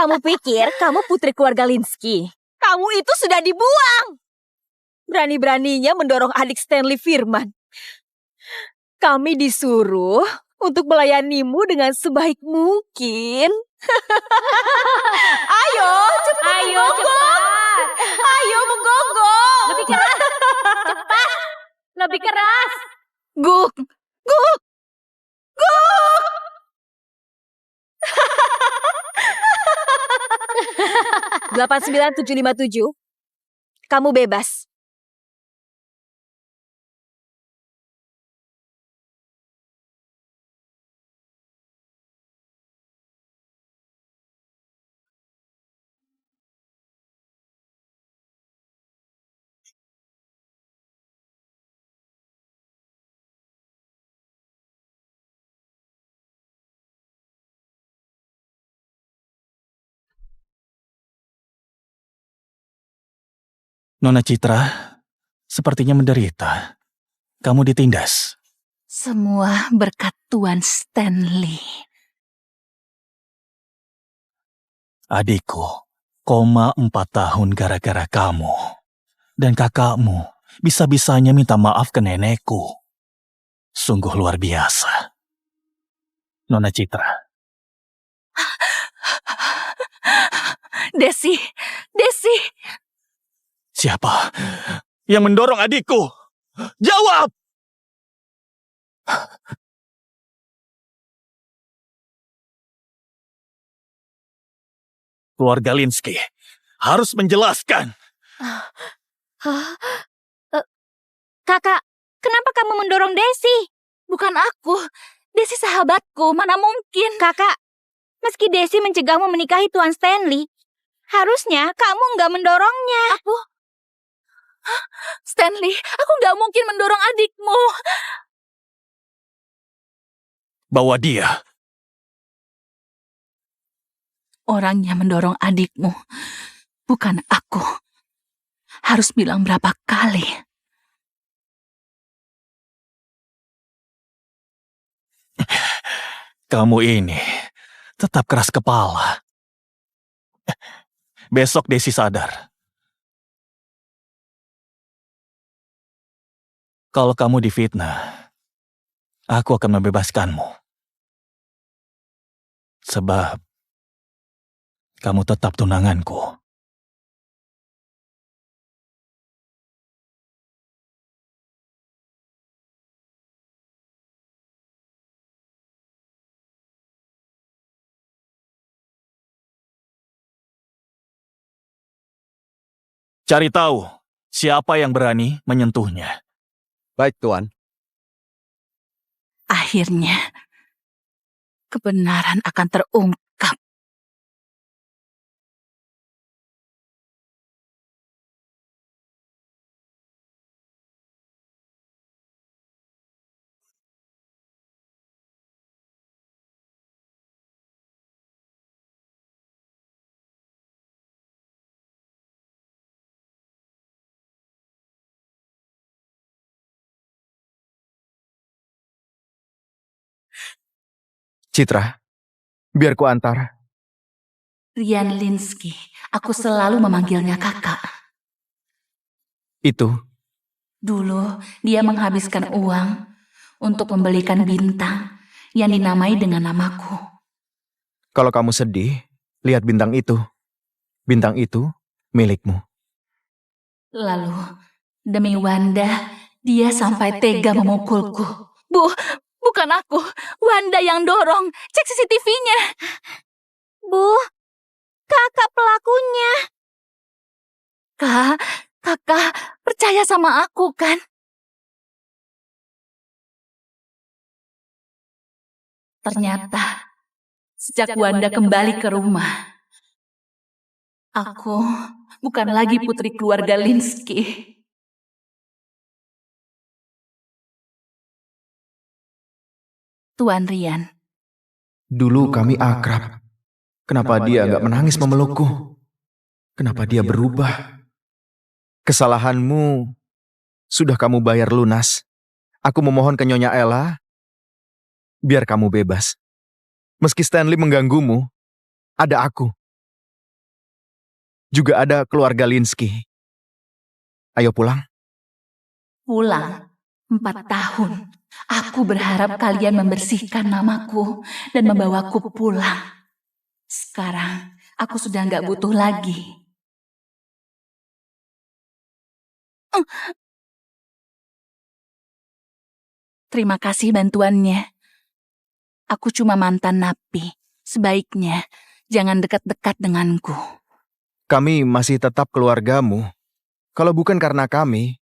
Kamu pikir kamu putri keluarga Linsky? Kamu itu sudah dibuang. Berani-beraninya mendorong adik Stanley Firman. Kami disuruh untuk melayanimu dengan sebaik mungkin. Ayo, cepat. Ayo, cepat. Ayo, menggonggong. Lebih keras. Cepat. Lebih keras. Guk. 89757, kamu bebas. Nona Citra sepertinya menderita. Kamu ditindas. Semua berkat Tuan Stanley. Adikku, koma 4 tahun gara-gara kamu. Dan kakakmu bisa-bisanya minta maaf ke nenekku. Sungguh luar biasa. Nona Citra. Desi. Siapa yang mendorong adikku? Jawab! Keluarga Linsky harus menjelaskan. Kakak, kenapa kamu mendorong Desi? Bukan aku. Desi sahabatku, mana mungkin. Kakak, meski Desi mencegahmu menikahi Tuan Stanley, harusnya kamu nggak mendorongnya. Aku? Stanley, aku nggak mungkin mendorong adikmu. Bawa dia. Orang yang mendorong adikmu, bukan aku. Harus bilang berapa kali. Kamu ini tetap keras kepala. Besok Desi sadar. Kalau kamu difitnah, aku akan membebaskanmu. Sebab kamu tetap tunanganku. Cari tahu siapa yang berani menyentuhnya. Baik, Tuan. Akhirnya, kebenaran akan terungkap. Citra, biar ku antar. Rian Linsky, aku selalu memanggilnya kakak. Itu, Dulu, dia menghabiskan uang untuk membelikan bintang yang dinamai dengan namaku. kalau kamu sedih, lihat bintang itu. Bintang itu milikmu. Lalu, demi Wanda, dia sampai tega memukulku. Bu, bukan aku. Wanda yang dorong. Cek CCTV-nya. Bu, kakak pelakunya. Kakak percaya sama aku kan? Ternyata, sejak Wanda kembali ke rumah, aku bukan lagi putri keluarga Linsky. Tuan Rian, Dulu kami akrab. Kenapa dia nggak menangis memelukku? Kenapa dia berubah? Kesalahanmu sudah kamu bayar lunas. Aku memohon ke Nyonya Ella, biar kamu bebas. Meski Stanley mengganggumu, ada aku. Juga ada keluarga Linsky. Ayo pulang. Pulang 4 tahun. Aku berharap kalian membersihkan namaku dan membawaku pulang. Sekarang aku sudah nggak butuh lagi. Terima kasih bantuannya. Aku cuma mantan napi. Sebaiknya jangan dekat-dekat denganku. Kami masih tetap keluargamu. Kalau bukan karena kami,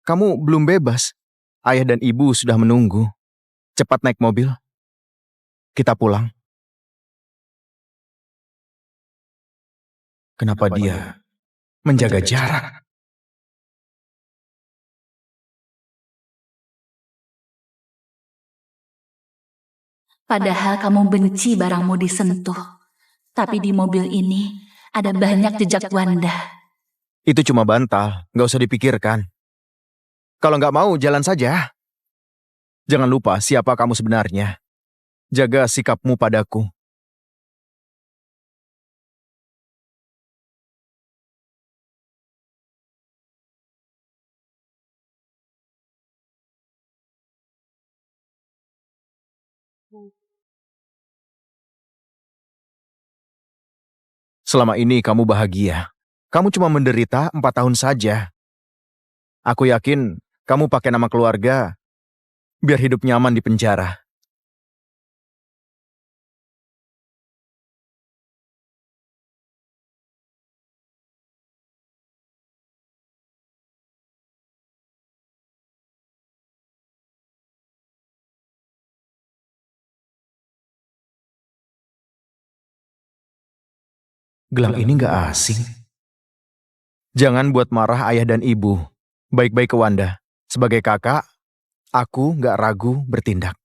kamu belum bebas. Ayah dan ibu sudah menunggu. Cepat naik mobil. Kita pulang. Kenapa dia menjaga jarak? Padahal kamu benci barangmu disentuh. Tapi di mobil ini ada banyak jejak Wanda. Itu cuma bantal, nggak usah dipikirkan. Kalau nggak mau, jalan saja. Jangan lupa siapa kamu sebenarnya. Jaga sikapmu padaku. Selama ini kamu bahagia. Kamu cuma menderita 4 tahun saja. Aku yakin kamu pakai nama keluarga biar hidup nyaman di penjara. Gelang ini nggak asing. Jangan buat marah ayah dan ibu. Baik-baik ke Wanda. Sebagai kakak, aku nggak ragu bertindak.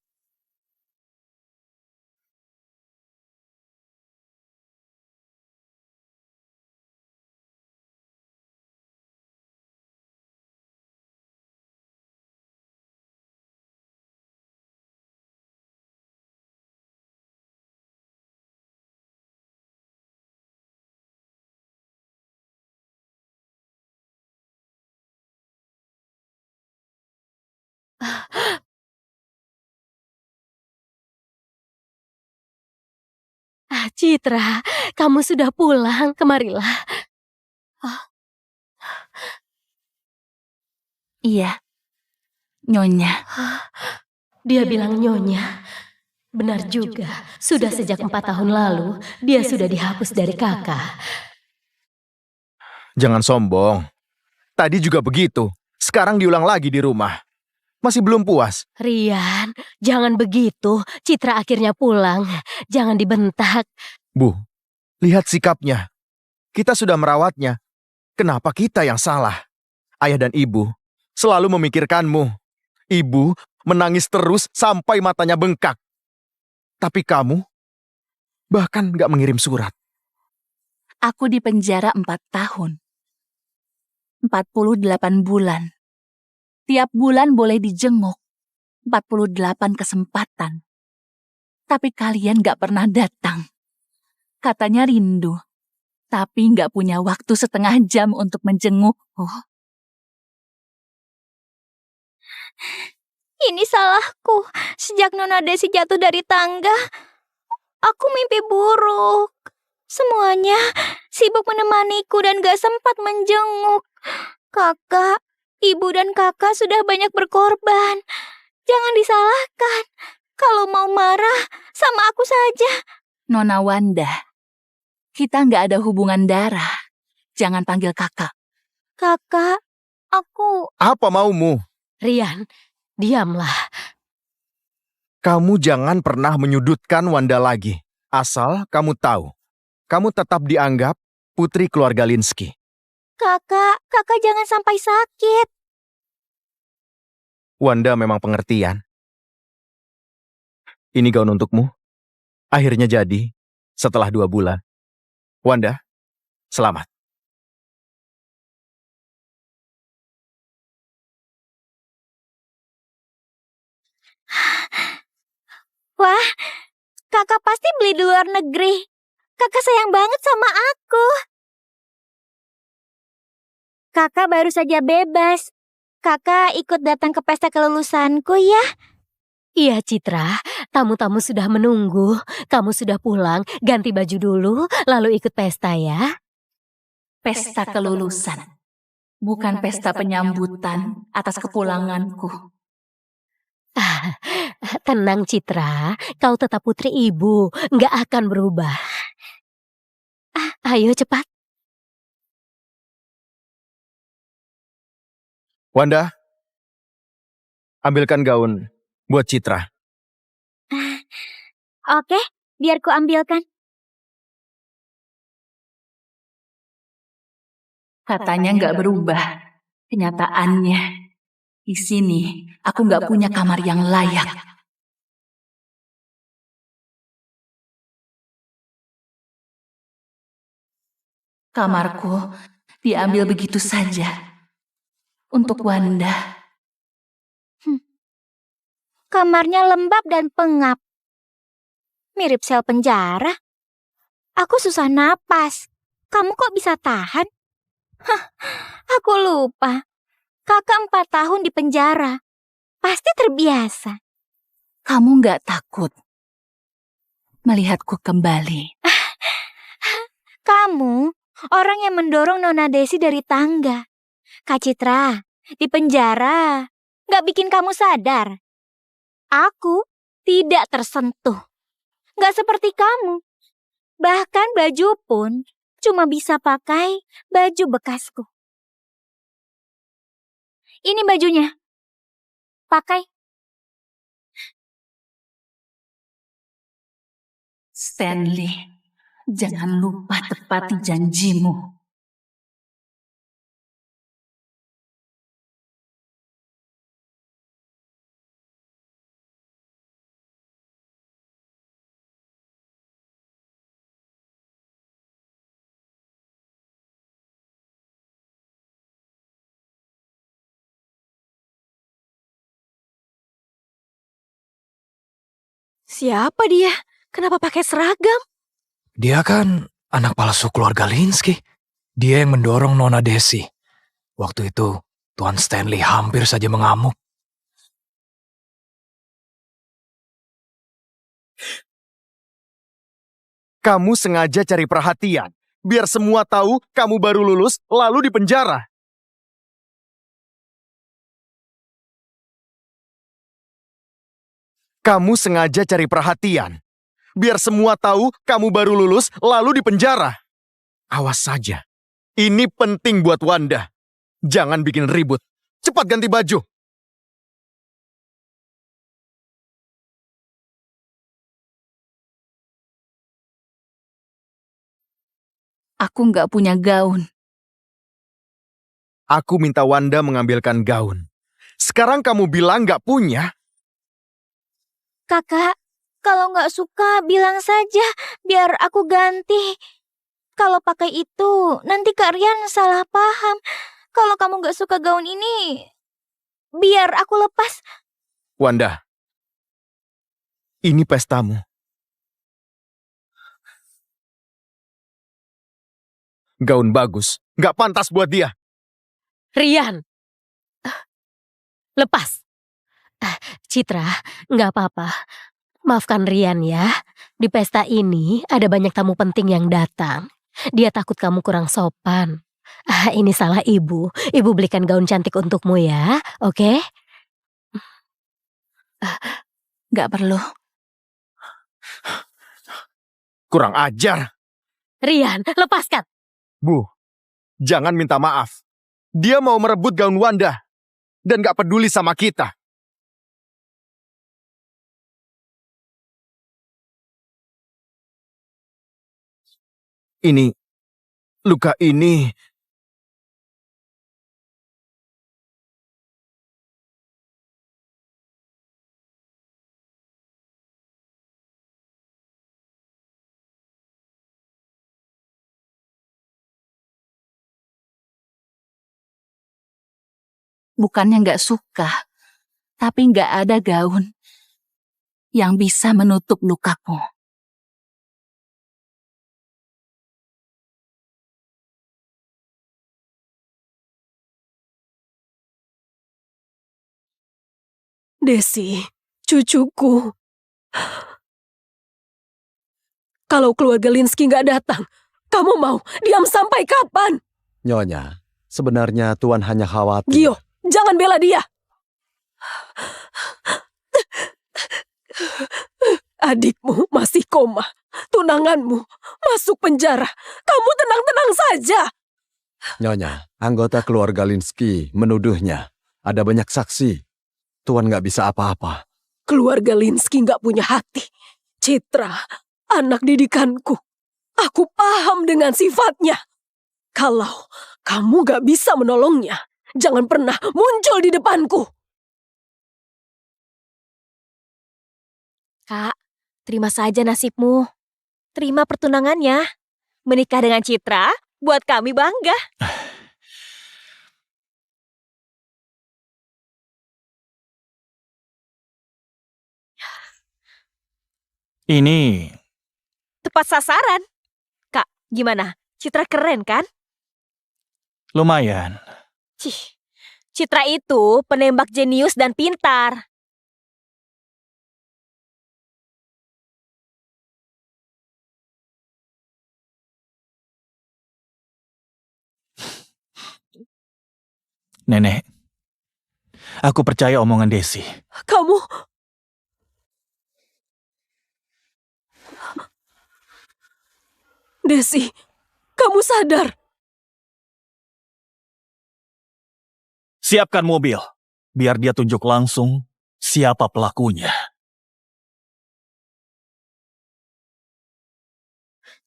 Citra, kamu sudah pulang, kemarilah. Iya, Nyonya. Dia bilang nyonya. Benar juga, sudah sejak 4 tahun lalu, dia sudah dihapus dari kakak. Jangan sombong. Tadi juga begitu. Sekarang diulang lagi di rumah. Masih belum puas. Rian, jangan begitu, Citra akhirnya pulang. Jangan dibentak. Bu, lihat sikapnya. Kita sudah merawatnya. Kenapa kita yang salah? Ayah dan ibu selalu memikirkanmu. Ibu menangis terus sampai matanya bengkak. Tapi kamu bahkan gak mengirim surat. Aku di penjara 4 tahun. 48 bulan. Tiap bulan boleh dijenguk. 48 kesempatan. Tapi kalian gak pernah datang. Katanya rindu. Tapi gak punya waktu setengah jam untuk menjengukku. Ini salahku. Sejak Nona Desi jatuh dari tangga, aku mimpi buruk. Semuanya sibuk menemaniku dan gak sempat menjenguk. Kakak, ibu dan kakak sudah banyak berkorban. Jangan disalahkan. Kalau mau marah, sama aku saja. Nona Wanda, kita nggak ada hubungan darah. Jangan panggil kakak. Kakak, aku... Apa maumu? Rian, diamlah. Kamu jangan pernah menyudutkan Wanda lagi. Asal kamu tahu, kamu tetap dianggap putri keluarga Linsky. Kakak jangan sampai sakit. Wanda memang pengertian. Ini gaun untukmu. Akhirnya jadi setelah 2 bulan. Wanda, selamat. Wah, kakak pasti beli di luar negeri. Kakak sayang banget sama aku. Kakak baru saja bebas. Kakak ikut datang ke pesta kelulusanku ya. Iya Citra, tamu-tamu sudah menunggu. Kamu sudah pulang, ganti baju dulu, lalu ikut pesta ya. Pesta kelulusan, bukan pesta penyambutan atas kepulanganku. Tenang Citra, kau tetap putri ibu, nggak akan berubah. Ayo cepat. Wanda, ambilkan gaun buat Citra. Oke, biar ku ambilkan. Katanya nggak berubah. Kenyataannya, di sini aku nggak punya kamar yang layak. Kamarku diambil begitu saja untuk Wanda. Kamarnya lembab dan pengap. Mirip sel penjara. Aku susah napas. Kamu kok bisa tahan? Hah, aku lupa. Kakak 4 tahun di penjara. Pasti terbiasa. Kamu nggak takut melihatku kembali? Kamu orang yang mendorong Nona Desi dari tangga. Kak Citra, di penjara nggak bikin kamu sadar. Aku tidak tersentuh. Nggak seperti kamu. Bahkan baju pun cuma bisa pakai baju bekasku. Ini bajunya. Pakai. Stanley, jangan lupa tepati janjimu. Siapa dia? Kenapa pakai seragam? Dia kan anak palsu keluarga Linsky. Dia yang mendorong Nona Desi. Waktu itu, Tuan Stanley hampir saja mengamuk. Kamu sengaja cari perhatian, biar semua tahu kamu baru lulus lalu dipenjara. Kamu sengaja cari perhatian, biar semua tahu kamu baru lulus lalu dipenjara. Awas saja, ini penting buat Wanda. Jangan bikin ribut. Cepat ganti baju. Aku nggak punya gaun. Aku minta Wanda mengambilkan gaun. Sekarang kamu bilang nggak punya? Kakak, kalau nggak suka bilang saja biar aku ganti. Kalau pakai itu, nanti Kak Rian salah paham. Kalau kamu nggak suka gaun ini, biar aku lepas. Wanda, ini pestamu. Gaun bagus, nggak pantas buat dia. Rian. Lepas. Citra, nggak apa-apa. Maafkan Rian ya. Di pesta ini ada banyak tamu penting yang datang. Dia takut kamu kurang sopan. Ini salah ibu. Ibu belikan gaun cantik untukmu ya, oke? Nggak perlu. Kurang ajar. Rian, lepaskan. Bu, jangan minta maaf. Dia mau merebut gaun Wanda. Dan gak peduli sama kita. Ini, luka ini... Bukannya nggak suka, tapi nggak ada gaun yang bisa menutup lukaku. Desi, cucuku. Kalau keluarga Linsky nggak datang, kamu mau diam sampai kapan? Nyonya, sebenarnya Tuan hanya khawatir. Gio, jangan bela dia. Adikmu masih koma. Tunanganmu masuk penjara. Kamu tenang-tenang saja. Nyonya, anggota keluarga Linsky menuduhnya. Ada banyak saksi. Tuan nggak bisa apa-apa. Keluarga Linsky nggak punya hati. Citra, anak didikanku. Aku paham dengan sifatnya. Kalau kamu nggak bisa menolongnya, jangan pernah muncul di depanku. Kak, terima saja nasibmu. Terima pertunangannya. Menikah dengan Citra buat kami bangga. Ini Tepat sasaran. Kak, gimana? Citra keren kan? lumayan. Cih, Citra itu penembak jenius dan pintar. Nenek, aku percaya omongan Desi. Kamu... Desi, kamu sadar? Siapkan mobil, biar dia tunjuk langsung siapa pelakunya.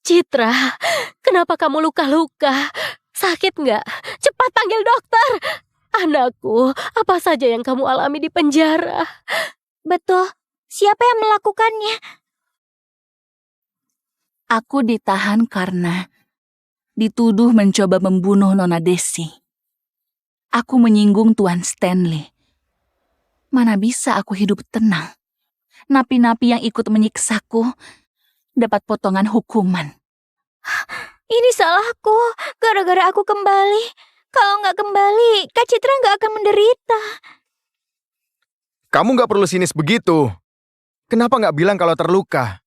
Citra, kenapa kamu luka-luka? Sakit nggak? Cepat panggil dokter. Anakku, apa saja yang kamu alami di penjara? Betul, siapa yang melakukannya? Aku ditahan karena dituduh mencoba membunuh Nona Desi. Aku menyinggung Tuan Stanley. Mana bisa aku hidup tenang? Napi-napi yang ikut menyiksaku dapat potongan hukuman. Ini salahku, gara-gara aku kembali. Kalau nggak kembali, Kak Citra nggak akan menderita. Kamu nggak perlu sinis begitu. Kenapa nggak bilang kalau terluka?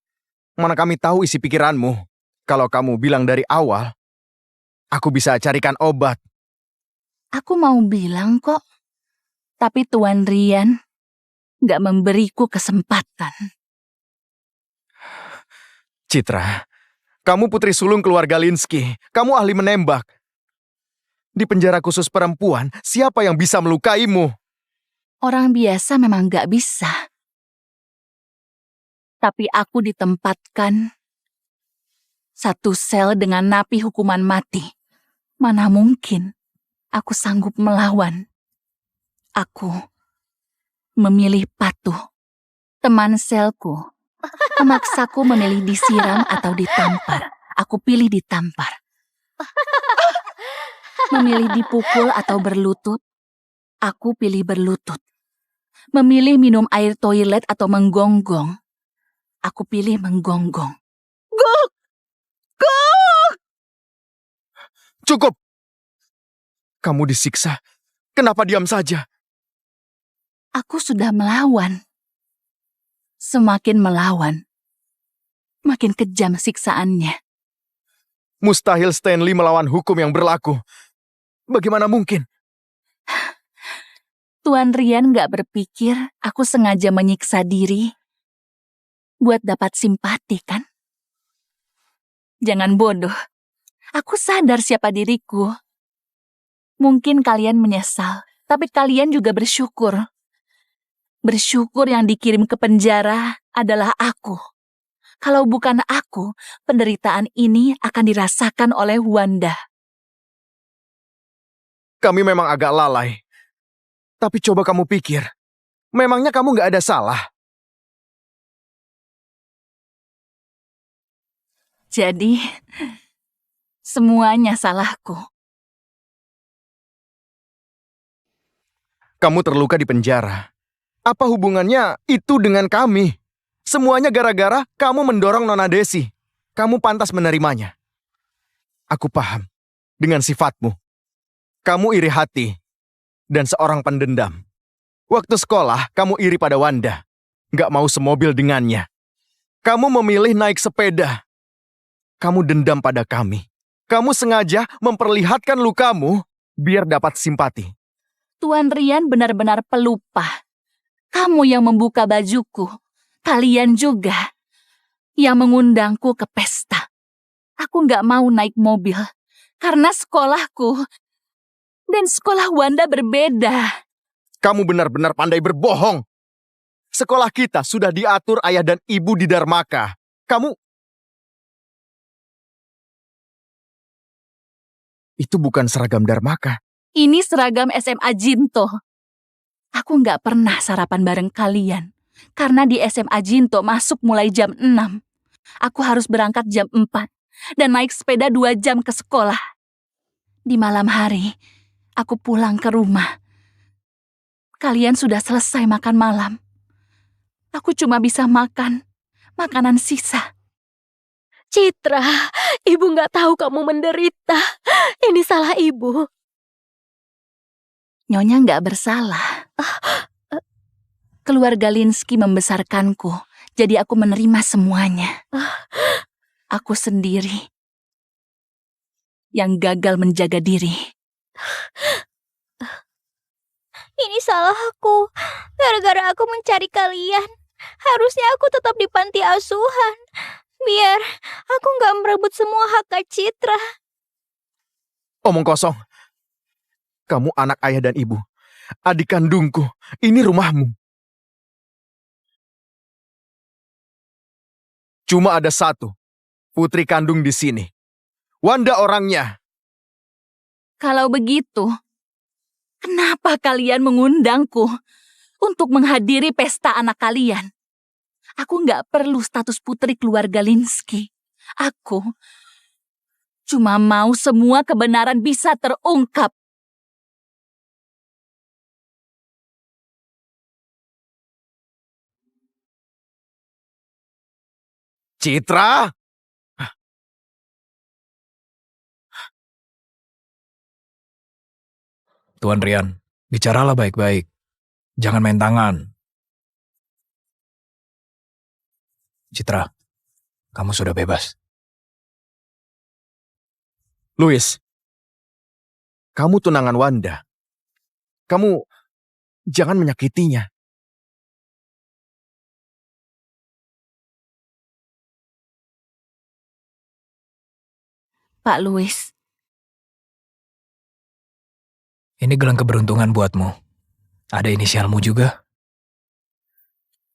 Mana kami tahu isi pikiranmu. Kalau kamu bilang dari awal, aku bisa carikan obat. Aku mau bilang kok, tapi Tuan Rian gak memberiku kesempatan. Citra, kamu putri sulung keluarga Linsky. Kamu ahli menembak. Di penjara khusus perempuan, siapa yang bisa melukaimu? Orang biasa memang gak bisa. Tapi aku ditempatkan satu sel dengan napi hukuman mati. Mana mungkin aku sanggup melawan. Aku memilih patuh. Teman selku memaksaku memilih disiram atau ditampar. Aku pilih ditampar. Memilih dipukul atau berlutut. Aku pilih berlutut. Memilih minum air toilet atau menggonggong. Aku pilih menggonggong. Gok! Cukup! Kamu disiksa. Kenapa diam saja? Aku sudah melawan. Semakin melawan, makin kejam siksaannya. Mustahil Stanley melawan hukum yang berlaku. Bagaimana mungkin? Tuan Rian gak berpikir aku sengaja menyiksa diri buat dapat simpati, kan? Jangan bodoh. Aku sadar siapa diriku. Mungkin kalian menyesal, tapi kalian juga bersyukur. Bersyukur yang dikirim ke penjara adalah aku. Kalau bukan aku, penderitaan ini akan dirasakan oleh Wanda. Kami memang agak lalai. Tapi coba kamu pikir, memangnya kamu nggak ada salah? Jadi, semuanya salahku. Kamu terluka di penjara. Apa hubungannya itu dengan kami? Semuanya gara-gara kamu mendorong Nona Desi. Kamu pantas menerimanya. Aku paham dengan sifatmu. Kamu iri hati dan seorang pendendam. Waktu sekolah, kamu iri pada Wanda. Nggak mau semobil dengannya. Kamu memilih naik sepeda. Kamu dendam pada kami. Kamu sengaja memperlihatkan lukamu biar dapat simpati. Tuan Rian benar-benar pelupa. Kamu yang membuka bajuku. Kalian juga yang mengundangku ke pesta. Aku nggak mau naik mobil karena sekolahku dan sekolah Wanda berbeda. Kamu benar-benar pandai berbohong. Sekolah kita sudah diatur ayah dan ibu di Dharmaka. Itu bukan seragam Dharmaka. Ini seragam SMA Jinto. Aku nggak pernah sarapan bareng kalian. Karena di SMA Jinto masuk mulai jam 6. Aku harus berangkat jam 4 dan naik sepeda 2 jam ke sekolah. Di malam hari, aku pulang ke rumah. Kalian sudah selesai makan malam. Aku cuma bisa makan makanan sisa. Citra, ibu nggak tahu kamu menderita. Ini salah ibu. Nyonya nggak bersalah. Keluarga Linsky membesarkanku, jadi aku menerima semuanya. Aku sendiri yang gagal menjaga diri. Ini salah aku. Gara-gara aku mencari kalian. Harusnya aku tetap di panti asuhan. Biar aku nggak merebut semua hak Kak Citra. Omong kosong. Kamu anak ayah dan ibu. Adik kandungku. Ini rumahmu. Cuma ada satu. Putri kandung di sini. Wanda orangnya. Kalau begitu, kenapa kalian mengundangku untuk menghadiri pesta anak kalian? Aku nggak perlu status putri keluarga Linsky. Aku cuma mau semua kebenaran bisa terungkap. Citra! Tuan Rian, bicaralah baik-baik. Jangan main tangan. Citra, kamu sudah bebas. Louis, kamu tunangan Wanda. Kamu jangan menyakitinya. Pak Louis, Ini gelang keberuntungan buatmu. Ada inisialmu juga.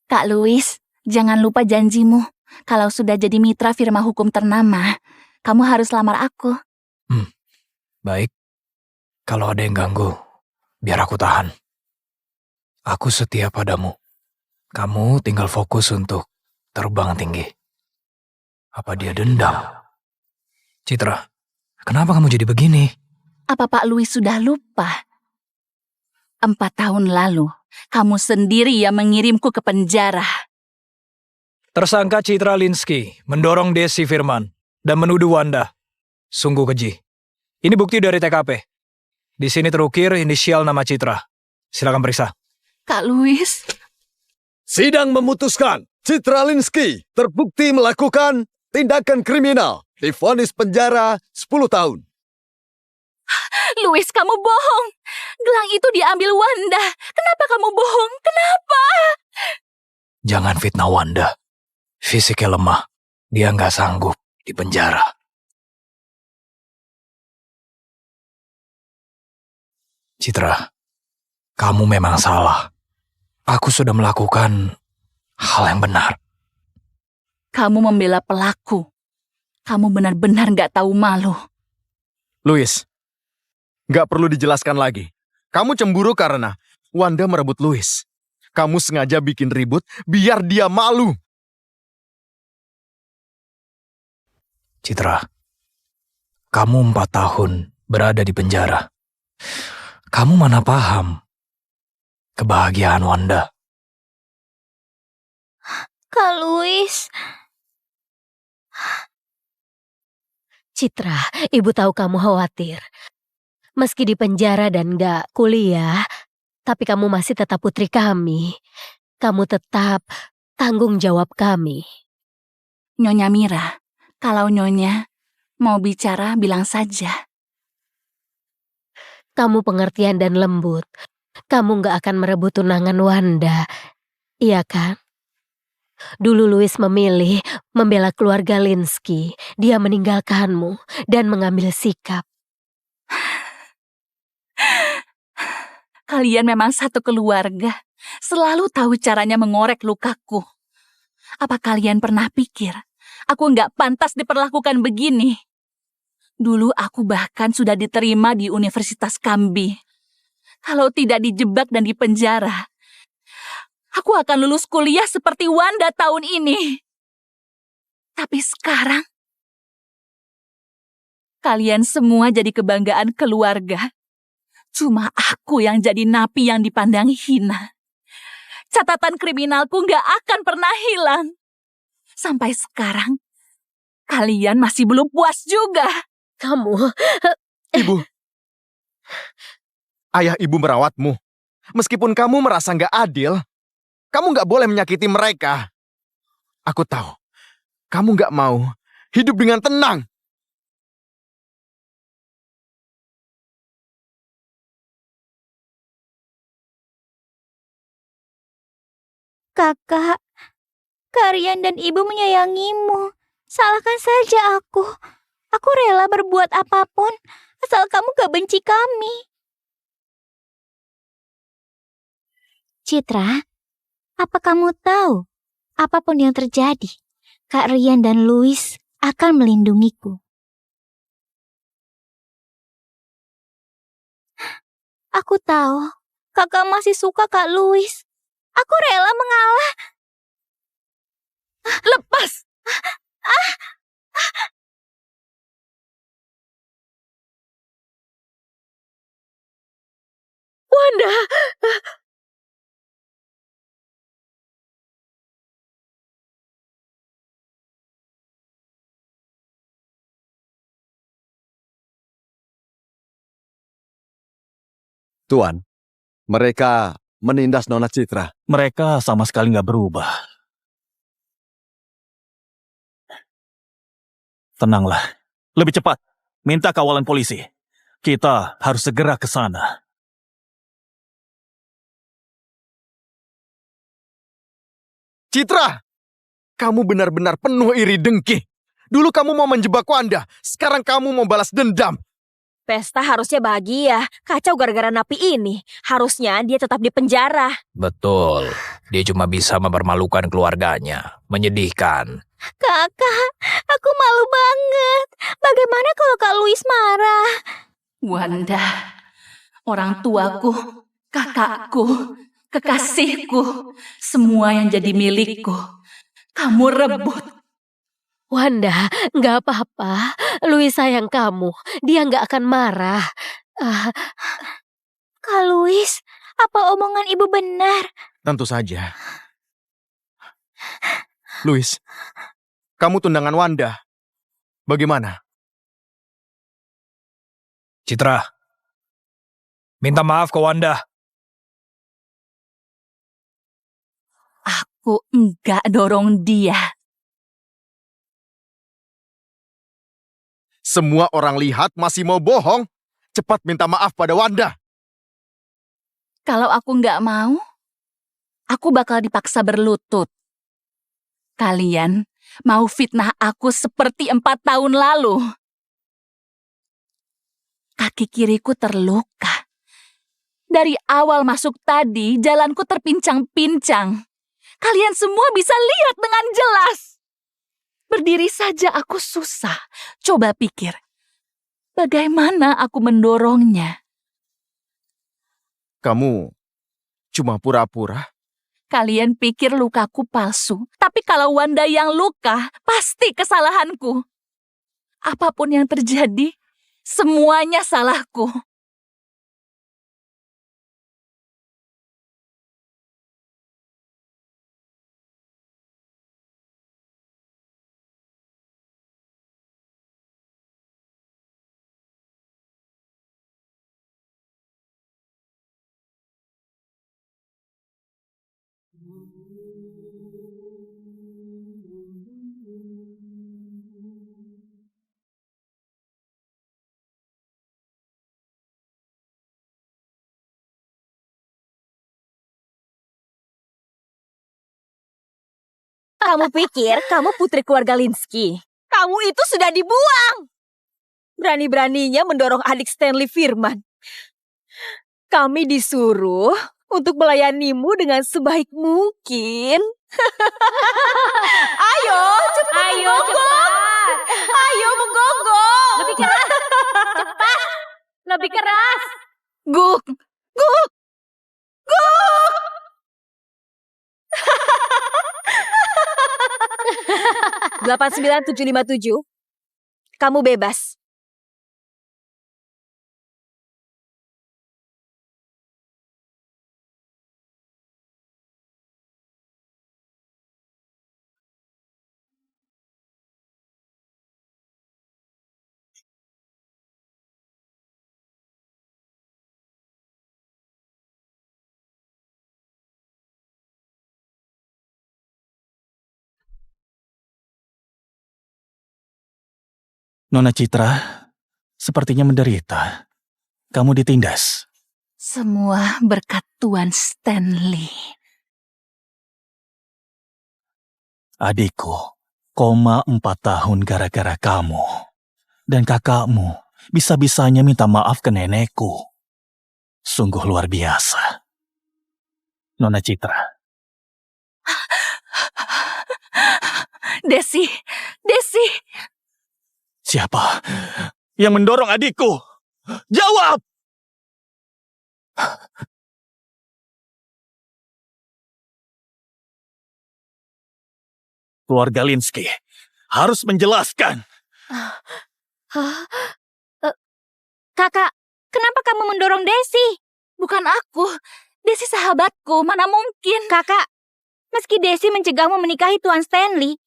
Kak Louis, jangan lupa janjimu. Kalau sudah jadi mitra firma hukum ternama, kamu harus lamar aku. Baik. Kalau ada yang ganggu, biar aku tahan. Aku setia padamu. Kamu tinggal fokus untuk terbang tinggi. Apa dia dendam? Citra, kenapa kamu jadi begini? Apa Pak Louis sudah lupa? 4 tahun lalu, kamu sendiri yang mengirimku ke penjara. Tersangka Citra Linsky mendorong Desi Firman dan menuduh Wanda. Sungguh keji. Ini bukti dari TKP. Di sini terukir inisial nama Citra. Silakan periksa. Kak Louis, Sidang memutuskan Citra Linsky terbukti melakukan tindakan kriminal. Divonis penjara 10 tahun. Louis, kamu bohong. Gelang itu diambil Wanda. Kenapa kamu bohong? Kenapa? Jangan fitnah Wanda. Fisiknya lemah. Dia nggak sanggup di penjara. Citra, kamu memang salah. Aku sudah melakukan hal yang benar. Kamu membela pelaku. Kamu benar-benar gak tahu malu. Louis, gak perlu dijelaskan lagi. Kamu cemburu karena Wanda merebut Louis. Kamu sengaja bikin ribut biar dia malu. Citra, kamu 4 tahun berada di penjara. Kamu mana paham kebahagiaan Wanda? Kak Louis, Citra, ibu tahu kamu khawatir. Meski di penjara dan gak kuliah, Tapi kamu masih tetap putri kami. Kamu tetap tanggung jawab kami. Nyonya Mira, kalau Nyonya mau bicara, bilang saja. Kamu pengertian dan lembut. Kamu gak akan merebut tunangan Wanda. Iya kan? Dulu Louis memilih membela keluarga Linsky. Dia meninggalkanmu dan mengambil sikap. Kalian memang satu keluarga. Selalu tahu caranya mengorek lukaku. Apa kalian pernah pikir aku nggak pantas diperlakukan begini? Dulu aku bahkan sudah diterima di Universitas Kambi. Kalau tidak dijebak dan dipenjara, aku akan lulus kuliah seperti Wanda tahun ini. Tapi sekarang, kalian semua jadi kebanggaan keluarga. Cuma aku yang jadi napi yang dipandang hina. Catatan kriminalku nggak akan pernah hilang. Sampai sekarang, kalian masih belum puas juga. Kamu... Ibu. Ayah ibu merawatmu. Meskipun kamu merasa nggak adil, kamu nggak boleh menyakiti mereka. Aku tahu, kamu nggak mau hidup dengan tenang. Kakak, Rian dan ibu menyayangimu. Salahkan saja aku. Aku rela berbuat apapun, asal kamu gak benci kami. Citra, apa kamu tahu? Apapun yang terjadi, Kak Rian dan Louis akan melindungiku. Aku tahu, kakak masih suka Kak Louis. Aku rela mengalah. Lepas! Wanda! Tuan, mereka menindas Nona Citra. Mereka sama sekali nggak berubah. Tenanglah. Lebih cepat. Minta kawalan polisi. Kita harus segera ke sana. Citra, kamu benar-benar penuh iri dengki. Dulu kamu mau menjebak Wanda, sekarang kamu mau balas dendam. Pesta harusnya bahagia. Kacau gara-gara napi ini. Harusnya dia tetap di penjara. Betul. Dia cuma bisa mempermalukan keluarganya. Menyedihkan. Kakak, aku malu banget. Bagaimana kalau Kak Louis marah? Wanda, orang tuaku, kakakku, kekasihku, semua yang jadi milikku. Kamu rebut. Wanda, nggak apa-apa. Louis sayang kamu. Dia nggak akan marah. Kak Louis, apa omongan ibu benar? Tentu saja. Louis, kamu tundangan Wanda. Bagaimana? Citra, minta maaf ke Wanda. Aku enggak dorong dia. Semua orang lihat masih mau bohong. Cepat minta maaf pada Wanda. Kalau aku nggak mau, aku bakal dipaksa berlutut. Kalian mau fitnah aku seperti 4 tahun lalu. Kaki kiriku terluka. Dari awal masuk tadi, jalanku terpincang-pincang. Kalian semua bisa lihat dengan jelas. Berdiri saja aku susah. Coba pikir, bagaimana aku mendorongnya? Kamu cuma pura-pura. Kalian pikir lukaku palsu, tapi kalau Wanda yang luka, pasti kesalahanku. Apapun yang terjadi, semuanya salahku. Kamu pikir kamu putri keluarga Linsky? Kamu itu sudah dibuang. Berani-beraninya mendorong adik Stanley Firman. Kami disuruh untuk melayanimu dengan sebaik mungkin. Ayo, cepat menggonggong. Ayo menggonggong. Lebih keras. Cepat. Lebih keras. Guk, guk, guk. 89757. Kamu bebas. Nona Citra, sepertinya menderita. Kamu ditindas. Semua berkat Tuan Stanley. Adikku, koma 4 tahun gara-gara kamu. Dan kakakmu bisa-bisanya minta maaf ke nenekku. Sungguh luar biasa. Nona Citra. Desi. Siapa yang mendorong adikku? Jawab! Keluarga Linsky harus menjelaskan. Kakak, kenapa kamu mendorong Desi? Bukan aku. Desi sahabatku, mana mungkin. Kakak, meski Desi mencegahmu menikahi Tuan Stanley,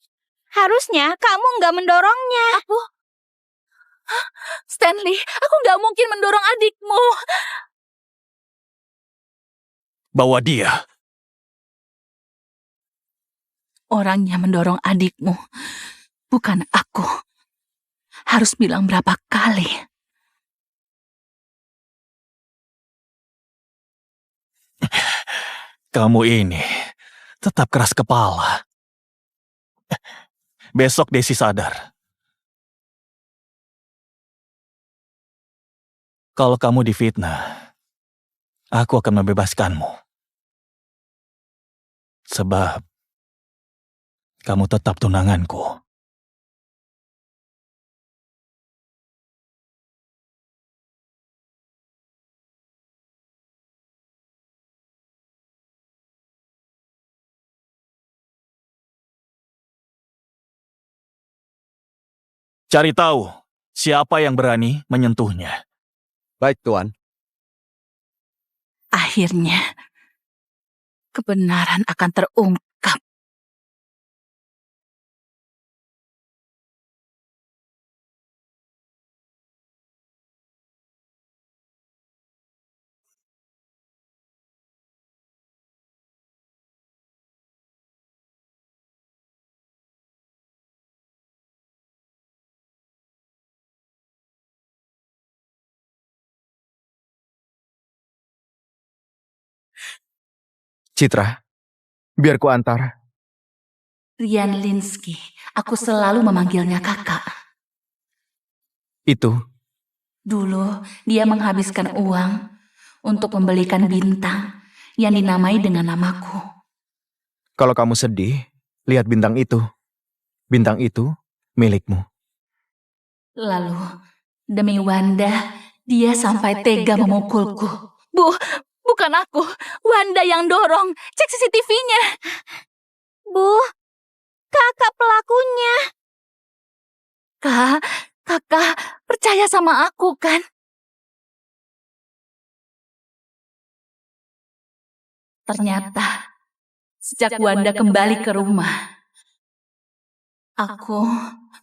harusnya kamu nggak mendorongnya. Stanley, aku nggak mungkin mendorong adikmu. Bawa dia. Orang yang mendorong adikmu, bukan aku. Harus bilang berapa kali. Kamu ini tetap keras kepala. Besok Desi sadar. Kalau kamu difitnah, aku akan membebaskanmu. Sebab kamu tetap tunanganku. Cari tahu siapa yang berani menyentuhnya. Baik, Tuan. Akhirnya, kebenaran akan terungkap. Citra, biar ku antar. Rian Linsky, aku selalu memanggilnya kakak. Itu, Dulu, dia menghabiskan uang untuk membelikan bintang yang dinamai dengan namaku. kalau kamu sedih, lihat bintang itu. Bintang itu milikmu. Lalu, demi Wanda, dia sampai tega memukulku. Bu, bukan aku. Wanda yang dorong. Cek CCTV-nya. Bu, kakak pelakunya. Kakak percaya sama aku kan? Ternyata, sejak Wanda kembali ke rumah, aku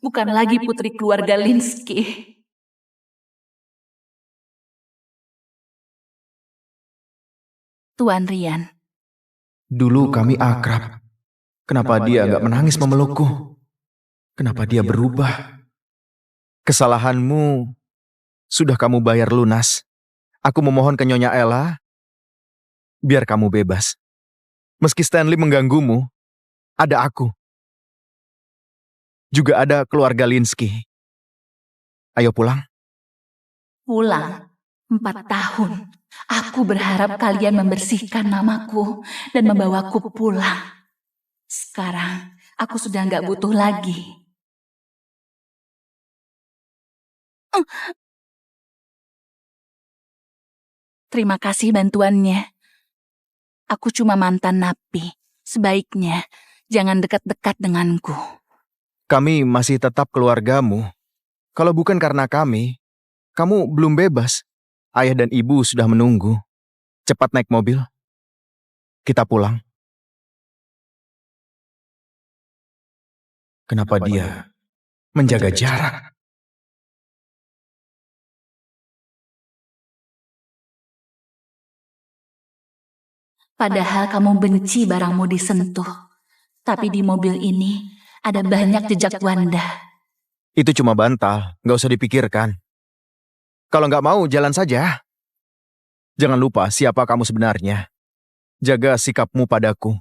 bukan lagi putri keluarga Linsky. Tuan Rian, Dulu kami akrab. Kenapa dia nggak menangis memelukku? Kenapa dia berubah? Kesalahanmu sudah kamu bayar lunas. Aku memohon ke Nyonya Ella, biar kamu bebas. Meski Stanley mengganggumu, ada aku. Juga ada keluarga Linsky. Ayo pulang. Pulang 4 tahun. Aku berharap kalian membersihkan namaku dan membawaku pulang. Sekarang aku sudah nggak butuh lagi. Terima kasih bantuannya. Aku cuma mantan napi. Sebaiknya jangan dekat-dekat denganku. Kami masih tetap keluargamu. Kalau bukan karena kami, kamu belum bebas. Ayah dan ibu sudah menunggu. Cepat naik mobil. Kita pulang. Kenapa dia menjaga jarak? Padahal kamu benci barangmu disentuh. Tapi di mobil ini ada banyak jejak Wanda. Itu cuma bantal, nggak usah dipikirkan. Kalau nggak mau, jalan saja. Jangan lupa siapa kamu sebenarnya. Jaga sikapmu padaku.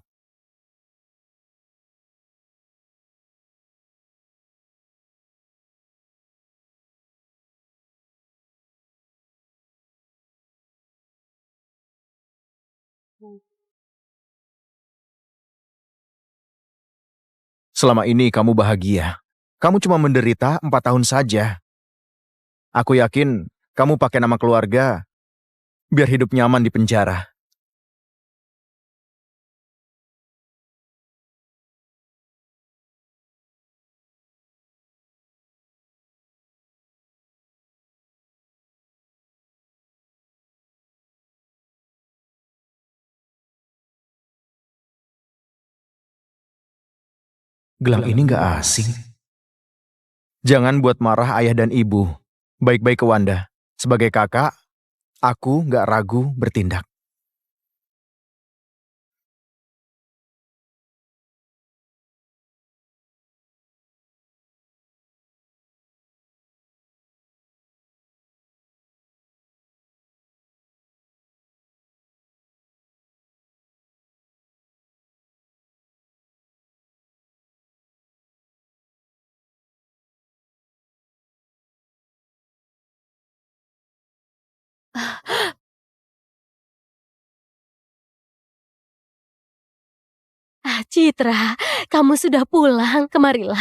Selama ini kamu bahagia. Kamu cuma menderita 4 tahun saja. Aku yakin kamu pakai nama keluarga biar hidup nyaman di penjara. Gelang ini nggak asing. Jangan buat marah ayah dan ibu. Baik-baik ke Wanda. Sebagai kakak, aku nggak ragu bertindak. Citra, kamu sudah pulang. Kemarilah.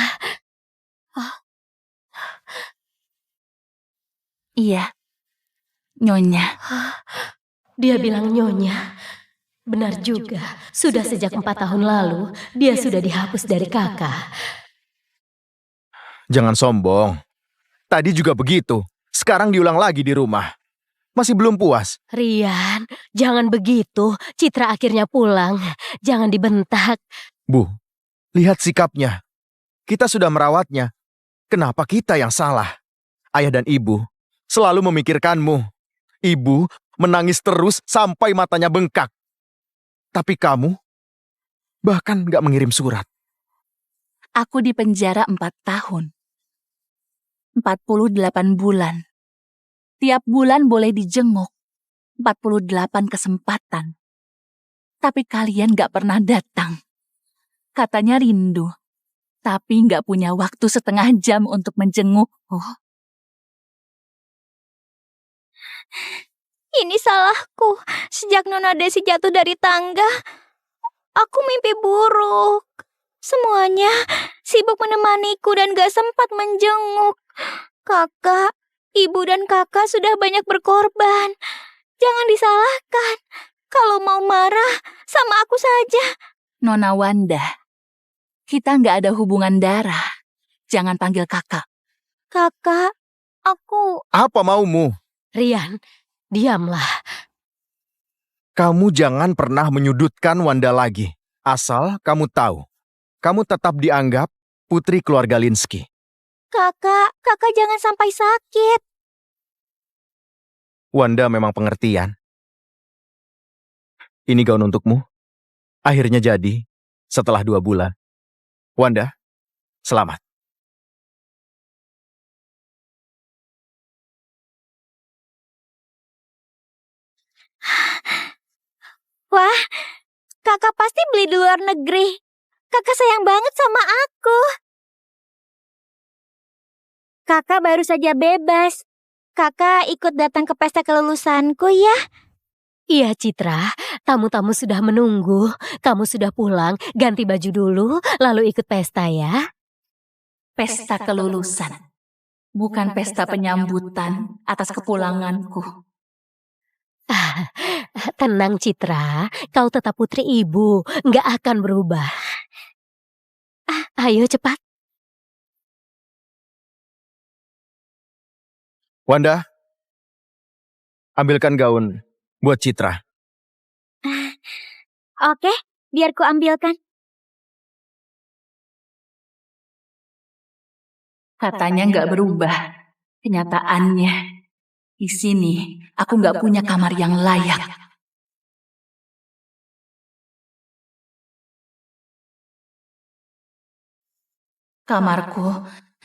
Iya, Nyonya. Dia bilang nyonya. Benar juga. Sudah sejak 4 tahun lalu, dia sudah dihapus dari kakak. Jangan sombong. Tadi juga begitu. Sekarang diulang lagi di rumah. Masih belum puas. Rian, jangan begitu. Citra akhirnya pulang. Jangan dibentak. Bu, lihat sikapnya. Kita sudah merawatnya. Kenapa kita yang salah? Ayah dan ibu selalu memikirkanmu. Ibu menangis terus sampai matanya bengkak. Tapi kamu bahkan gak mengirim surat. Aku di penjara 4 tahun. 48 bulan. Tiap bulan boleh dijenguk. 48 kesempatan. Tapi kalian gak pernah datang. Katanya rindu. Tapi gak punya waktu setengah jam untuk menjengukku. Ini salahku. Sejak Nona Desi jatuh dari tangga, aku mimpi buruk. Semuanya sibuk menemaniku dan gak sempat menjenguk. Kakak, ibu dan kakak sudah banyak berkorban. Jangan disalahkan. Kalau mau marah, sama aku saja. Nona Wanda, kita nggak ada hubungan darah. Jangan panggil kakak. Kakak, aku... Apa maumu? Rian, diamlah. Kamu jangan pernah menyudutkan Wanda lagi. Asal kamu tahu, kamu tetap dianggap putri keluarga Linsky. Kakak jangan sampai sakit. Wanda memang pengertian. Ini gaun untukmu. Akhirnya jadi setelah 2 bulan. Wanda, selamat. Wah, kakak pasti beli di luar negeri. Kakak sayang banget sama aku. Kakak baru saja bebas. Kakak ikut datang ke pesta kelulusanku ya. Iya Citra, tamu-tamu sudah menunggu. Kamu sudah pulang, ganti baju dulu, lalu ikut pesta ya. Pesta kelulusan, bukan pesta penyambutan atas kepulanganku. Ah, tenang Citra, kau tetap putri ibu, nggak akan berubah. Ayo cepat. Wanda, ambilkan gaun buat Citra. Oke, biar ku ambilkan. Katanya nggak berubah. Kenyataannya, di sini aku nggak punya kamar yang layak. Kamarku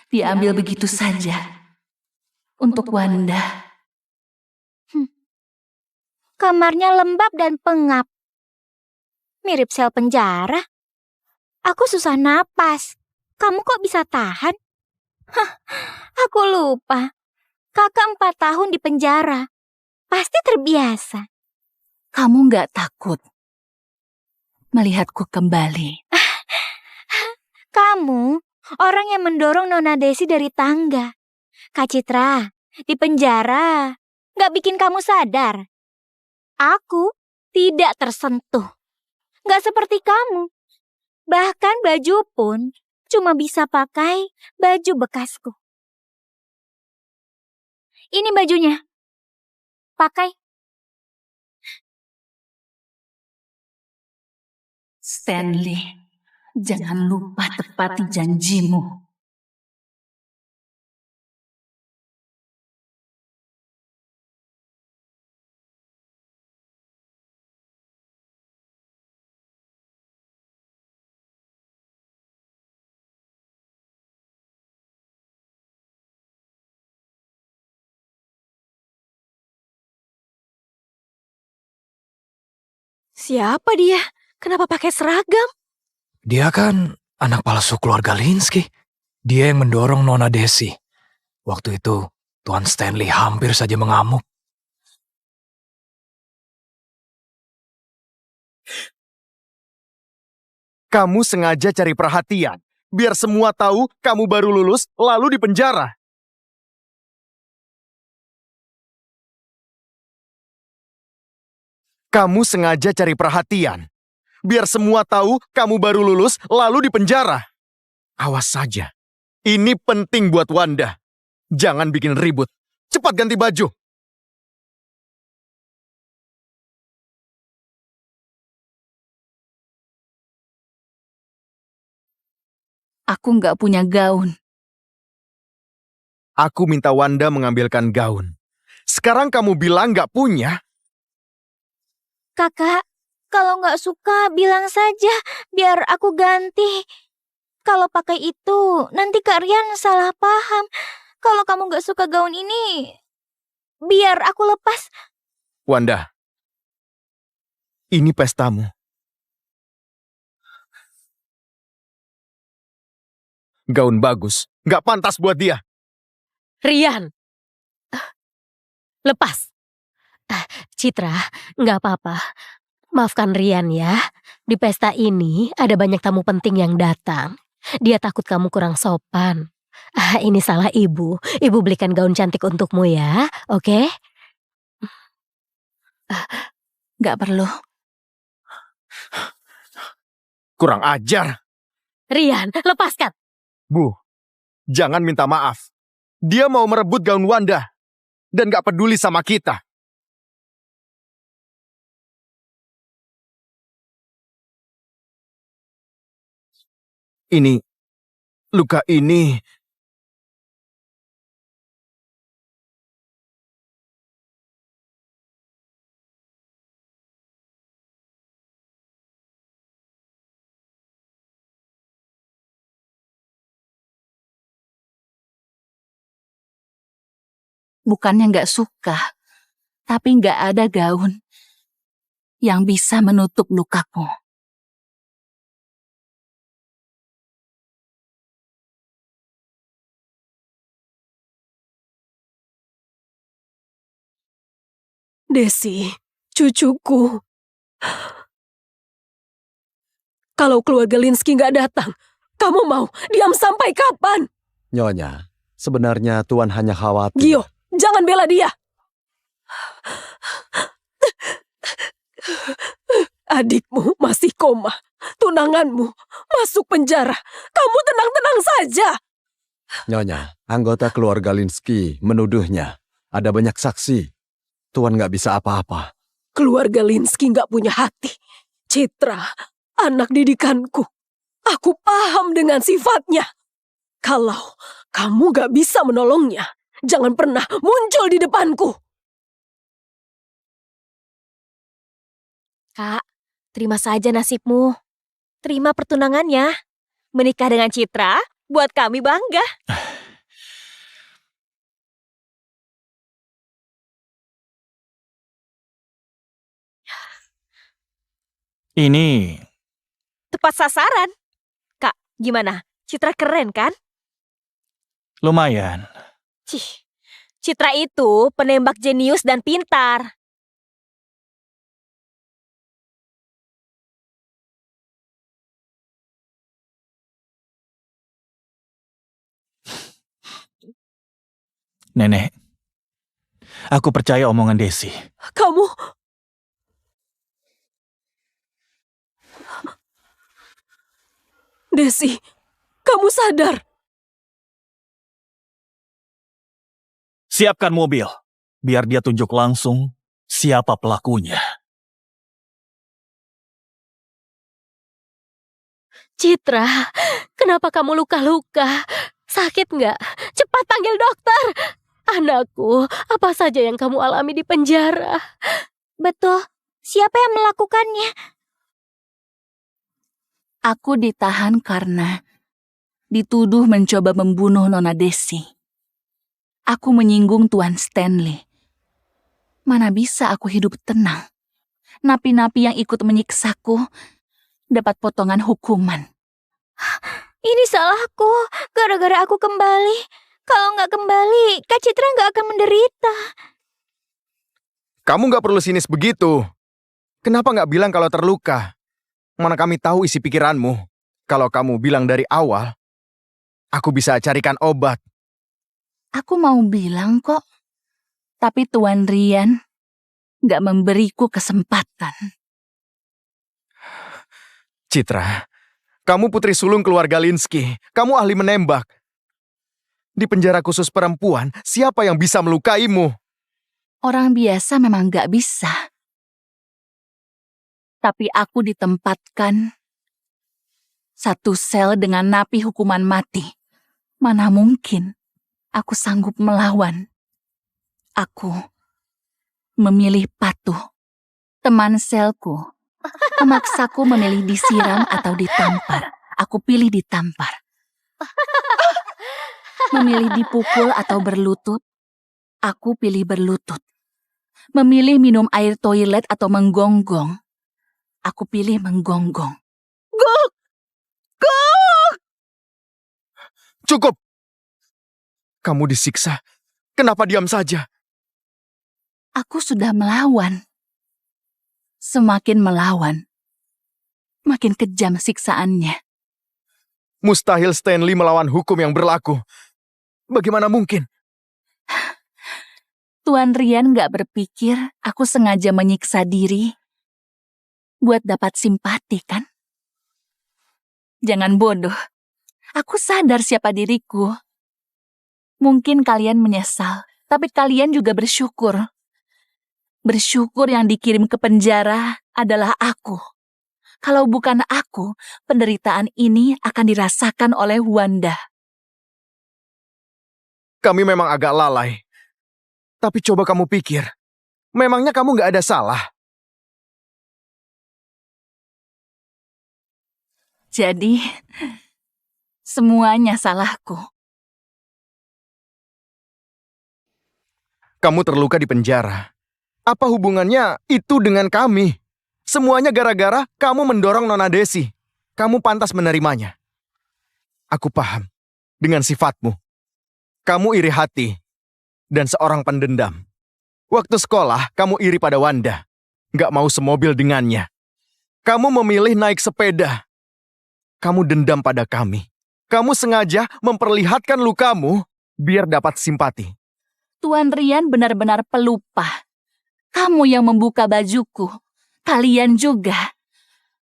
diambil begitu saja. Untuk Wanda. Kamarnya lembab dan pengap. Mirip sel penjara. Aku susah napas. Kamu kok bisa tahan? Hah, aku lupa. Kakak 4 tahun di penjara. Pasti terbiasa. Kamu nggak takut melihatku kembali? Kamu orang yang mendorong Nona Desi dari tangga. Kak Citra, di penjara. Gak bikin kamu sadar. Aku tidak tersentuh. Gak seperti kamu. Bahkan baju pun cuma bisa pakai baju bekasku. Ini bajunya. Pakai. Stanley, jangan lupa tepati janjimu. Siapa dia? Kenapa pakai seragam? Dia kan anak palsu keluarga Linsky. Dia yang mendorong Nona Desi. Waktu itu, Tuan Stanley hampir saja mengamuk. Kamu sengaja cari perhatian, biar semua tahu kamu baru lulus lalu dipenjara. Kamu sengaja cari perhatian, biar semua tahu kamu baru lulus lalu dipenjara. Awas saja, ini penting buat Wanda. Jangan bikin ribut. Cepat ganti baju. Aku nggak punya gaun. Aku minta Wanda mengambilkan gaun. Sekarang kamu bilang nggak punya? Kakak, kalau nggak suka bilang saja biar aku ganti. Kalau pakai itu, nanti Kak Rian salah paham. Kalau kamu nggak suka gaun ini, biar aku lepas. Wanda, ini pestamu. Gaun bagus, nggak pantas buat dia. Rian, lepas. Citra, nggak apa-apa. Maafkan Rian ya. Di pesta ini ada banyak tamu penting yang datang. Dia takut kamu kurang sopan. Ini salah ibu. Ibu belikan gaun cantik untukmu ya, oke? Nggak perlu. Kurang ajar. Rian, lepaskan. Bu, jangan minta maaf. Dia mau merebut gaun Wanda. Dan nggak peduli sama kita. Ini, luka ini Bukannya nggak suka, tapi nggak ada gaun yang bisa menutup lukaku. Desi, cucuku. Kalau keluarga Linsky nggak datang, kamu mau diam sampai kapan? Nyonya, sebenarnya Tuan hanya khawatir. Gio, jangan bela dia. Adikmu masih koma. Tunanganmu masuk penjara. Kamu tenang-tenang saja. Nyonya, anggota keluarga Linsky menuduhnya. Ada banyak saksi. Tuan nggak bisa apa-apa. Keluarga Linsky nggak punya hati. Citra, anak didikanku. Aku paham dengan sifatnya. Kalau kamu nggak bisa menolongnya, jangan pernah muncul di depanku. Kak, terima saja nasibmu. Terima pertunangannya. Menikah dengan Citra, buat kami bangga. Ini Tepat sasaran. Kak, gimana? Citra keren kan? lumayan. Cih, Citra itu penembak jenius dan pintar. Nenek, aku percaya omongan Desi. Kamu... Desi, kamu sadar? Siapkan mobil, biar dia tunjuk langsung siapa pelakunya. Citra, kenapa kamu luka-luka? Sakit nggak? Cepat panggil dokter. Anakku, apa saja yang kamu alami di penjara? Betul, siapa yang melakukannya? Aku ditahan karena dituduh mencoba membunuh Nona Desi. Aku menyinggung Tuan Stanley. Mana bisa aku hidup tenang? Napi-napi yang ikut menyiksaku dapat potongan hukuman. Ini salahku, gara-gara aku kembali. Kalau nggak kembali, Kak Citra nggak akan menderita. Kamu nggak perlu sinis begitu. Kenapa nggak bilang kalau terluka? Mana kami tahu isi pikiranmu. Kalau kamu bilang dari awal, aku bisa carikan obat. Aku mau bilang kok, tapi Tuan Rian nggak memberiku kesempatan. Citra, kamu putri sulung keluarga Linsky. Kamu ahli menembak. Di penjara khusus perempuan, siapa yang bisa melukaimu? Orang biasa memang nggak bisa. Tapi aku ditempatkan satu sel dengan napi hukuman mati. Mana mungkin aku sanggup melawan. Aku memilih patuh. Teman selku memaksaku memilih disiram atau ditampar. Aku pilih ditampar. Memilih dipukul atau berlutut. Aku pilih berlutut. Memilih minum air toilet atau menggonggong. Aku pilih menggonggong. Cukup! Kamu disiksa. Kenapa diam saja? Aku sudah melawan. Semakin melawan, makin kejam siksaannya. Mustahil Stanley melawan hukum yang berlaku. Bagaimana mungkin? Tuan Rian gak berpikir aku sengaja menyiksa diri buat dapat simpati, kan? Jangan bodoh. Aku sadar siapa diriku. Mungkin kalian menyesal, tapi kalian juga bersyukur. Bersyukur yang dikirim ke penjara adalah aku. Kalau bukan aku, penderitaan ini akan dirasakan oleh Wanda. Kami memang agak lalai. Tapi coba kamu pikir, memangnya kamu nggak ada salah? Jadi, semuanya salahku. Kamu terluka di penjara. Apa hubungannya itu dengan kami? Semuanya gara-gara kamu mendorong Nona Desi. Kamu pantas menerimanya. Aku paham dengan sifatmu. Kamu iri hati dan seorang pendendam. Waktu sekolah, kamu iri pada Wanda. Gak mau semobil dengannya. Kamu memilih naik sepeda. Kamu dendam pada kami. Kamu sengaja memperlihatkan lukamu biar dapat simpati. Tuan Rian benar-benar pelupa. Kamu yang membuka bajuku. Kalian juga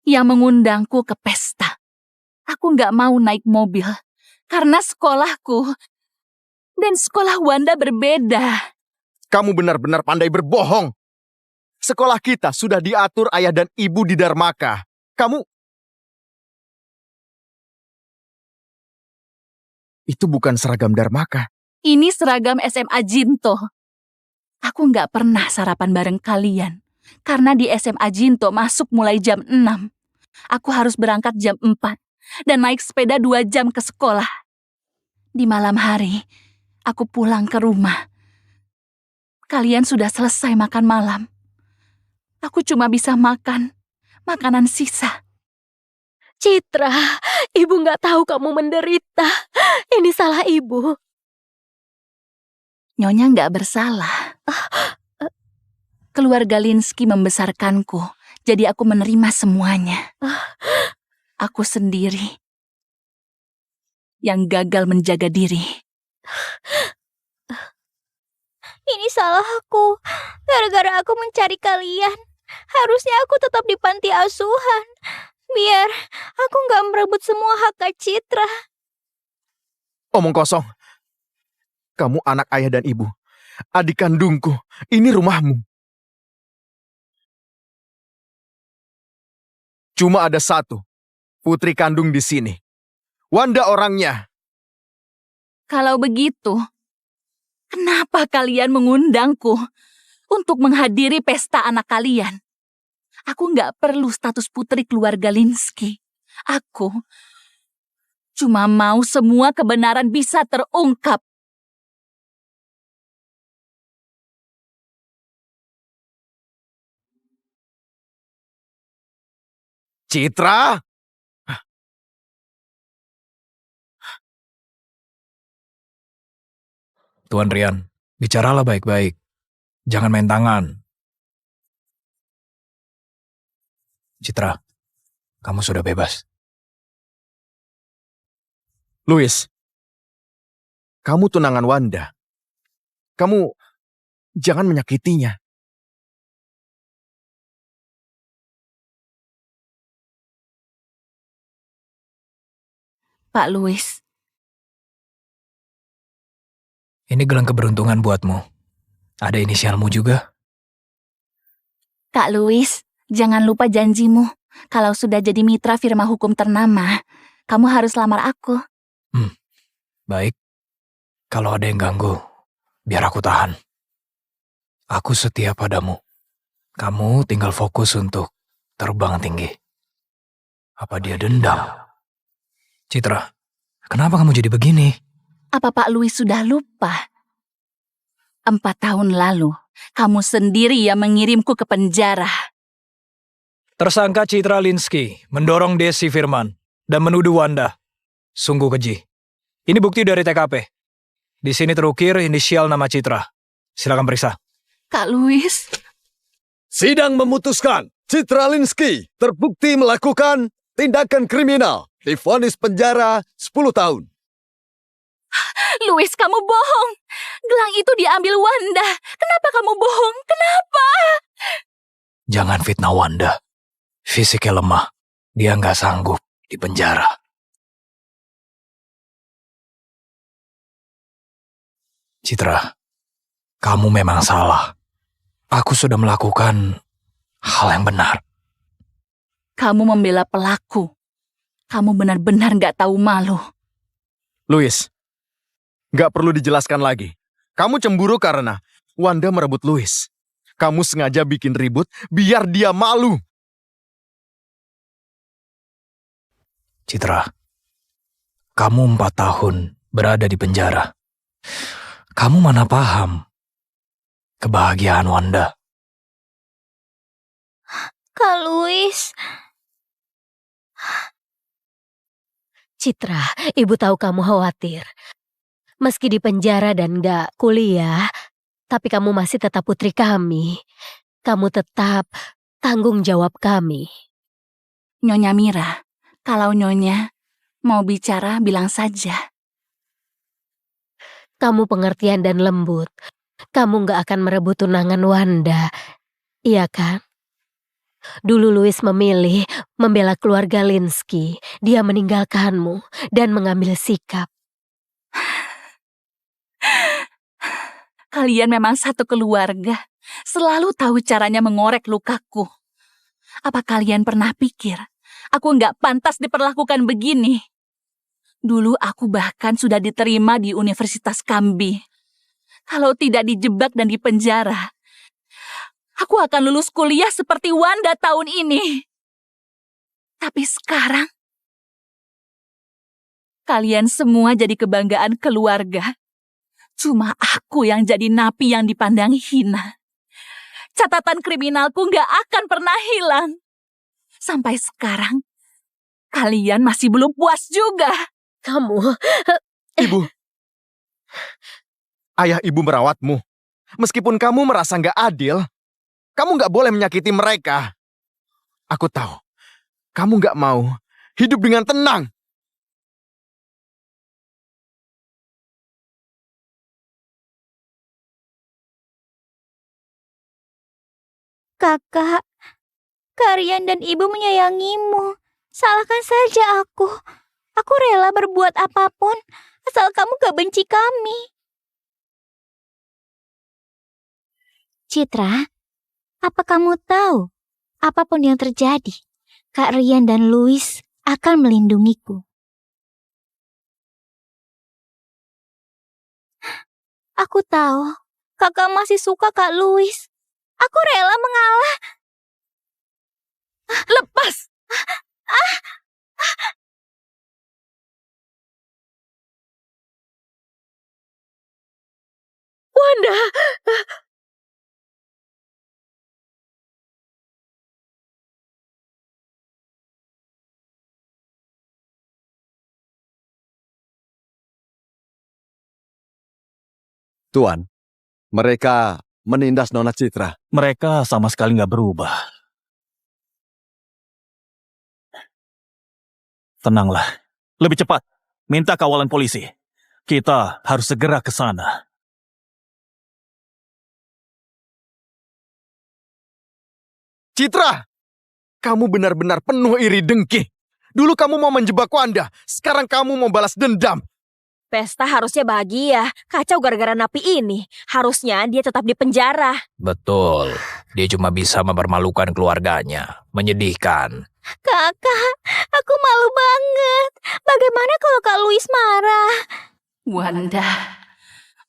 yang mengundangku ke pesta. Aku nggak mau naik mobil karena sekolahku dan sekolah Wanda berbeda. Kamu benar-benar pandai berbohong. Sekolah kita sudah diatur ayah dan ibu di Dharmaka. Itu bukan seragam Dharmaka. Ini seragam SMA Jinto. Aku nggak pernah sarapan bareng kalian. Karena di SMA Jinto masuk mulai jam 6. Aku harus berangkat jam 4. Dan naik sepeda 2 jam ke sekolah. Di malam hari, aku pulang ke rumah. Kalian sudah selesai makan malam. Aku cuma bisa makan makanan sisa. Citra, ibu nggak tahu kamu menderita. Ini salah ibu. Nyonya nggak bersalah. Keluarga Linsky membesarkanku, jadi aku menerima semuanya. Aku sendiri yang gagal menjaga diri. Ini salah aku. Gara-gara aku mencari kalian. Harusnya aku tetap di panti asuhan. Biar aku nggak merebut semua hak Kak Citra. Omong kosong. Kamu anak ayah dan ibu. Adik kandungku. Ini rumahmu. Cuma ada satu. Putri kandung di sini. Wanda orangnya. Kalau begitu, kenapa kalian mengundangku untuk menghadiri pesta anak kalian? Aku nggak perlu status putri keluarga Linsky. Aku cuma mau semua kebenaran bisa terungkap. Citra! Tuan Rian, bicaralah baik-baik. Jangan main tangan. Citra, kamu sudah bebas. Louis, kamu tunangan Wanda. Kamu jangan menyakitinya. Pak Louis, Ini gelang keberuntungan buatmu. Ada inisialmu juga. Kak Louis, jangan lupa janjimu. Kalau sudah jadi mitra firma hukum ternama, kamu harus lamar aku. Baik. Kalau ada yang ganggu, biar aku tahan. Aku setia padamu. Kamu tinggal fokus untuk terbang tinggi. Apa dia dendam? Citra, kenapa kamu jadi begini? Apa Pak Louis sudah lupa? 4 tahun lalu, kamu sendiri yang mengirimku ke penjara. Tersangka Citra Linsky mendorong Desi Firman dan menuduh Wanda. Sungguh keji. Ini bukti dari TKP. Di sini terukir inisial nama Citra. Silakan periksa. Kak Louis, Sidang memutuskan Citra Linsky terbukti melakukan tindakan kriminal. Divonis penjara 10 tahun. Louis, kamu bohong. Gelang itu diambil Wanda. Kenapa kamu bohong? Kenapa? Jangan fitnah Wanda. Fisiknya lemah. Dia nggak sanggup di penjara. Citra, kamu memang salah. Aku sudah melakukan hal yang benar. Kamu membela pelaku. Kamu benar-benar gak tahu malu. Louis, gak perlu dijelaskan lagi. Kamu cemburu karena Wanda merebut Louis. Kamu sengaja bikin ribut biar dia malu. Citra, kamu 4 tahun berada di penjara. Kamu mana paham kebahagiaan Wanda. Kak Louis. Citra, ibu tahu kamu khawatir. Meski di penjara dan gak kuliah, tapi kamu masih tetap putri kami. Kamu tetap tanggung jawab kami. Nyonya Mira, kalau Nyonya mau bicara, bilang saja. Kamu pengertian dan lembut. Kamu gak akan merebut tunangan Wanda. Iya kan? Dulu Louis memilih membela keluarga Linsky. Dia meninggalkanmu dan mengambil sikap. Kalian memang satu keluarga. Selalu tahu caranya mengorek lukaku. Apa kalian pernah pikir aku nggak pantas diperlakukan begini? Dulu aku bahkan sudah diterima di Universitas Kambi. Kalau tidak dijebak dan dipenjara, aku akan lulus kuliah seperti Wanda tahun ini. Tapi sekarang, kalian semua jadi kebanggaan keluarga. Cuma aku yang jadi napi yang dipandang hina. Catatan kriminalku nggak akan pernah hilang. Sampai sekarang, kalian masih belum puas juga. Kamu... Ibu. Ayah ibu merawatmu. Meskipun kamu merasa nggak adil, kamu nggak boleh menyakiti mereka. Aku tahu, kamu nggak mau hidup dengan tenang. Kakak, Kak Rian dan Ibu menyayangimu. Salahkan saja aku. Aku rela berbuat apapun, asal kamu gak benci kami. Citra, apa kamu tahu? Apapun yang terjadi, Kak Rian dan Louis akan melindungiku. Aku tahu, kakak masih suka Kak Louis. Aku rela mengalah. Lepas! Wanda! Tuan, mereka menindas Nona Citra. Mereka sama sekali nggak berubah. Tenanglah. Lebih cepat. Minta kawalan polisi. Kita harus segera ke sana. Citra, kamu benar-benar penuh iri dengki. Dulu kamu mau menjebak Wanda, sekarang kamu mau balas dendam. Pesta harusnya bahagia. Kacau gara-gara napi ini. Harusnya dia tetap di penjara. Betul, dia cuma bisa mempermalukan keluarganya. Menyedihkan. Kakak, aku malu banget. Bagaimana kalau Kak Louis marah? Wanda,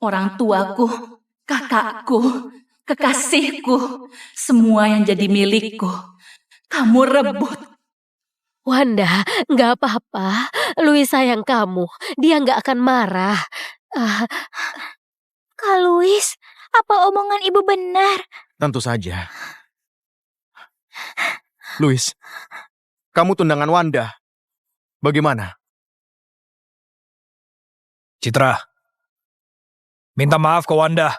orang tuaku, kakakku, kekasihku, semua yang jadi milikku, kamu rebut. Wanda, nggak apa-apa. Louis sayang kamu. Dia nggak akan marah. Kak Louis, apa omongan ibu benar? Tentu saja. Louis, kamu tundangan Wanda. Bagaimana? Citra, minta maaf ke Wanda.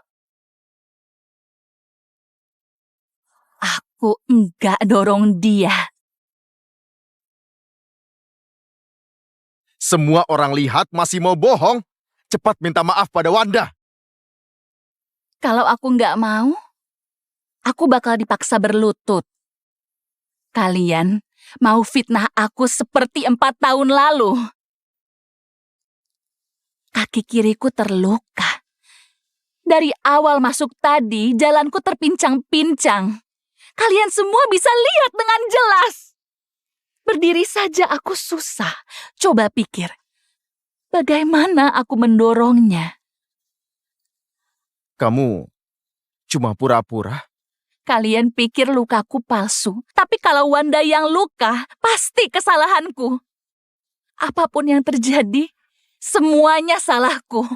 Aku enggak dorong dia. Semua orang lihat masih mau bohong. Cepat minta maaf pada Wanda. Kalau aku nggak mau, aku bakal dipaksa berlutut. Kalian mau fitnah aku seperti 4 tahun lalu. Kaki kiriku terluka. Dari awal masuk tadi, jalanku terpincang-pincang. Kalian semua bisa lihat dengan jelas. Berdiri saja aku susah. Coba pikir, bagaimana aku mendorongnya? Kamu cuma pura-pura. Kalian pikir lukaku palsu, tapi kalau Wanda yang luka, pasti kesalahanku. Apapun yang terjadi, semuanya salahku.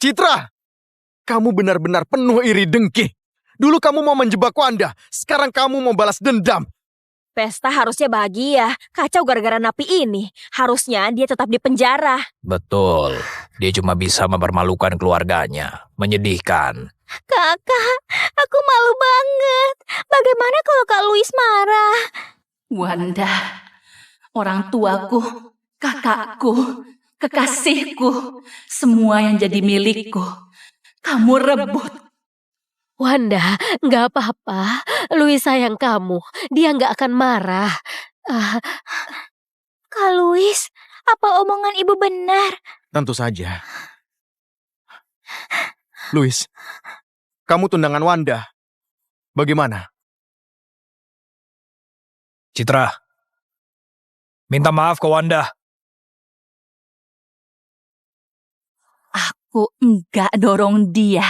Citra, kamu benar-benar penuh iri dengki. Dulu kamu mau menjebak Wanda, sekarang kamu mau balas dendam. Pesta harusnya bahagia, kacau gara-gara napi ini. Harusnya dia tetap di penjara. Betul. Dia cuma bisa mempermalukan keluarganya. Menyedihkan. Kakak, aku malu banget. Bagaimana kalau Kak Louis marah? Wanda, orang tuaku, kakakku, kekasihku, semua yang jadi milikku, kamu rebut. Wanda, nggak apa-apa. Louis sayang kamu. Dia nggak akan marah. Kak Louis, apa omongan ibu benar? Tentu saja. Louis, kamu tundangan Wanda. Bagaimana? Citra, minta maaf ke Wanda. Aku enggak dorong dia.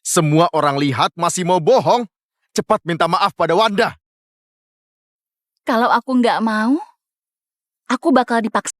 Semua orang lihat masih mau bohong. Cepat minta maaf pada Wanda. Kalau aku nggak mau, aku bakal dipaksa